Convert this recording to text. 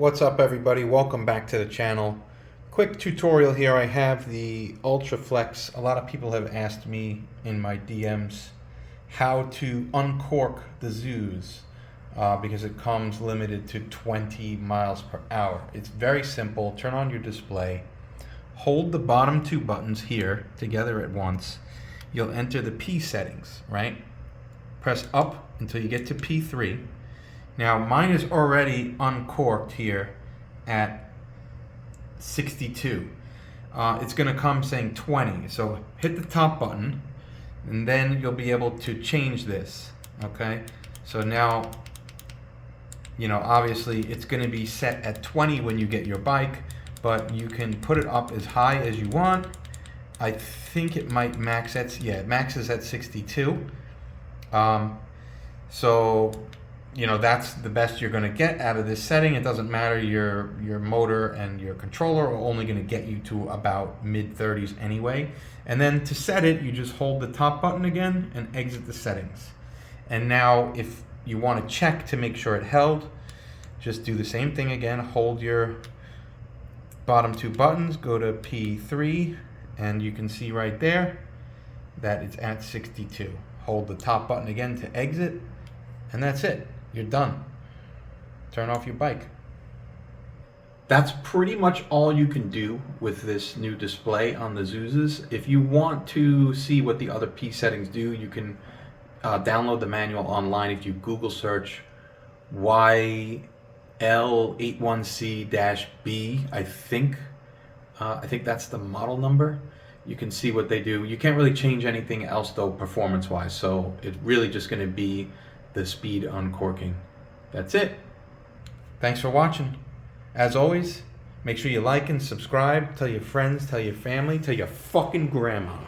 What's up everybody, welcome back to the channel. Quick tutorial here. I have the UltraFlex. A lot of people have asked me in my DMs how to uncork the Zooz because it comes limited to 20 miles per hour. It's very simple. Turn on your display, hold the bottom two buttons here together at once. You'll enter the P settings, right? Press up until you get to P3. Now mine is already uncorked here at 62. It's going to come saying 20. So hit the top button and then you'll be able to change this. Okay. So now, obviously it's going to be set at 20 when you get your bike, but you can put it up as high as you want. I think it might max at, it maxes at 62. That's the best you're going to get out of this setting. It doesn't matter, your motor and your controller are only going to get you to about mid-30s anyway. And then to set it, you just hold the top button again and exit the settings. And now if you want to check to make sure it held, just do the same thing again. Hold your bottom two buttons, go to P3, and you can see right there that it's at 62. Hold the top button again to exit, and that's it. You're done. Turn off your bike. That's pretty much all you can do with this new display on the Zooz's. If you want to see what the other P settings do, you can download the manual online. If you Google search YL81C-B, I think that's the model number. You can see what they do. You can't really change anything else though, performance-wise. So it's really just going to be the speed uncorking. That's it. Thanks for watching. As always, make sure you like and subscribe. Tell your friends, tell your family, tell your fucking grandma.